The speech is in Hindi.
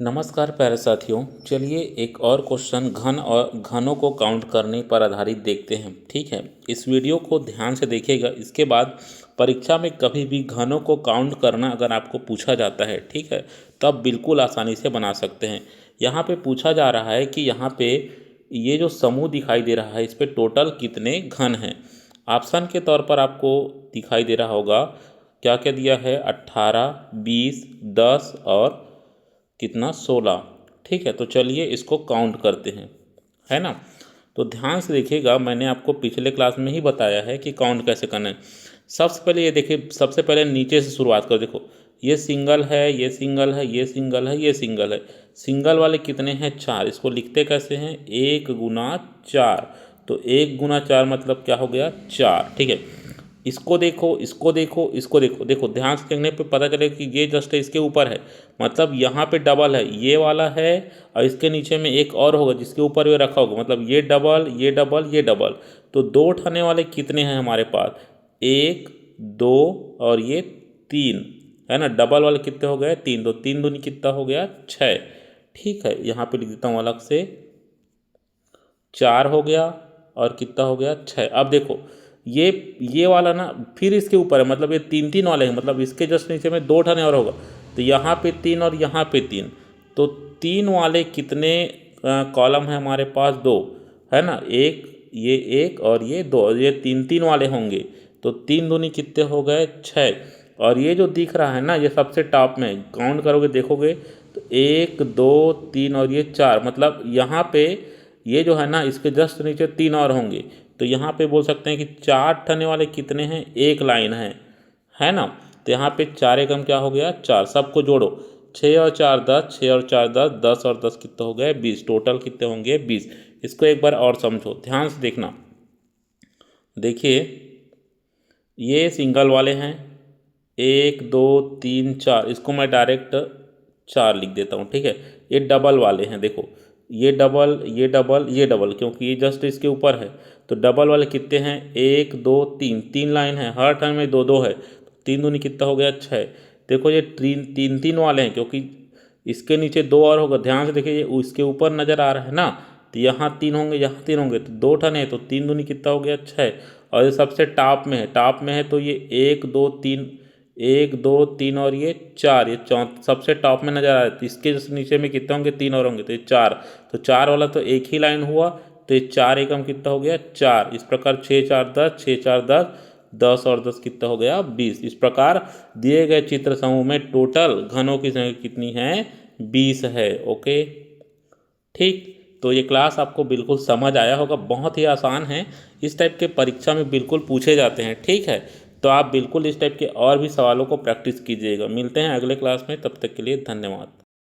नमस्कार प्यारे साथियों, चलिए एक और क्वेश्चन घन और घनों को काउंट करने पर आधारित देखते हैं। ठीक है, इस वीडियो को ध्यान से देखिएगा। इसके बाद परीक्षा में कभी भी घनों को काउंट करना अगर आपको पूछा जाता है, ठीक है, तब बिल्कुल आसानी से बना सकते हैं। यहाँ पे पूछा जा रहा है कि यहाँ पे ये जो समूह दिखाई दे रहा है, इस पर टोटल कितने घन हैं। ऑप्शन के तौर पर आपको दिखाई दे रहा होगा क्या क्या दिया है, 18, 20, 10 और कितना, 16। ठीक है, तो चलिए इसको काउंट करते हैं, है ना। तो ध्यान से देखिएगा, मैंने आपको पिछले क्लास में ही बताया है कि काउंट कैसे करना है। सबसे पहले ये देखिए, सबसे पहले नीचे से शुरुआत करो। देखो ये सिंगल है, ये सिंगल है, ये सिंगल है, ये सिंगल है। सिंगल वाले कितने हैं, 4। इसको लिखते कैसे हैं, 1 गुना 4। तो 1 गुना 4 मतलब क्या हो गया, 4। ठीक है, इसको देखो, इसको देखो, इसको देखो। देखो ध्यान से देखने पे पता चले कि ये जस्ट इसके ऊपर है, मतलब यहाँ पे डबल है, ये वाला है और इसके नीचे में एक और होगा जिसके ऊपर ये रखा होगा, मतलब ये डबल, ये डबल, ये डबल। तो 2 उठाने वाले कितने हैं हमारे पास, 1, 2 और ये 3, है ना। डबल वाले कितने हो गए, 3। तो 3 दूनी कितना हो गया, 6। ठीक है, यहाँ पे लिख देता हूँ अलग से, 4 हो गया और कितना हो गया, 6। अब देखो ये वाला ना फिर इसके ऊपर है, मतलब ये 3 वाले हैं, मतलब इसके जस्ट नीचे में 2 उठाने और होगा। तो यहाँ पे 3 और यहाँ पे 3, तो 3 वाले कितने कॉलम है हमारे पास, 2, है ना। एक, ये 1 और ये 2, ये 3 वाले होंगे। तो 3 दूनी कितने हो गए, 6। और ये जो दिख रहा है ना, ये सबसे टॉप में काउंट करोगे देखोगे तो 1, 2, 3 और ये 4, मतलब यहाँ पे ये जो है ना, इसके जस्ट नीचे 3 और होंगे। तो यहाँ पे बोल सकते हैं कि 4 ठने वाले कितने हैं, एक लाइन है ना। तो यहाँ पे 4 एकम क्या हो गया, 4। सबको जोड़ो, 6 और 4 10, 6 और 4 10, 10 और 10 कितने हो गए, 20। टोटल कितने होंगे, 20। इसको एक बार और समझो, ध्यान से देखना। देखिए ये सिंगल वाले हैं, 1, 2, 3, 4। इसको मैं डायरेक्ट 4 लिख देता हूँ। ठीक है, ये डबल वाले हैं, देखो ये डबल, ये डबल, ये डबल, क्योंकि ये जस्ट इसके ऊपर है। तो डबल वाले कितने हैं, 1, 2, 3, 3 लाइन है, हर टर्म में 2 2 है। 3 दूनी कितना हो गया, 6। देखो ये 3 वाले हैं, क्योंकि इसके नीचे 2 और होगा। ध्यान से देखिए, ये इसके ऊपर नज़र आ रहा है ना, तो यहाँ 3 होंगे, यहाँ 3 होंगे, तो 2 ठन है, तो 3 दूनी कितना हो गया, 6। और ये सबसे टॉप में है, टॉप में है, तो ये 1, 2, 3, 1, 2, 3 और ये 4, ये सबसे टॉप में नजर आ रहा है। तो इसके जैसे नीचे में कितने होंगे, 3 और होंगे, तो ये 4। तो 4 वाला तो एक ही लाइन हुआ, तो ये 4 एकम कितना हो गया, 4। इस प्रकार 6 4 10, 6 4 10, 10 और 10 कितना हो गया, 20। इस प्रकार दिए गए चित्र समूह में टोटल घनों की संख्या कितनी है, 20 है। ओके, ठीक। तो ये क्लास आपको बिल्कुल समझ आया होगा, बहुत ही आसान है। इस टाइप के परीक्षा में बिल्कुल पूछे जाते हैं। ठीक है, तो आप बिल्कुल इस टाइप के और भी सवालों को प्रैक्टिस कीजिएगा। मिलते हैं अगले क्लास में, तब तक के लिए धन्यवाद।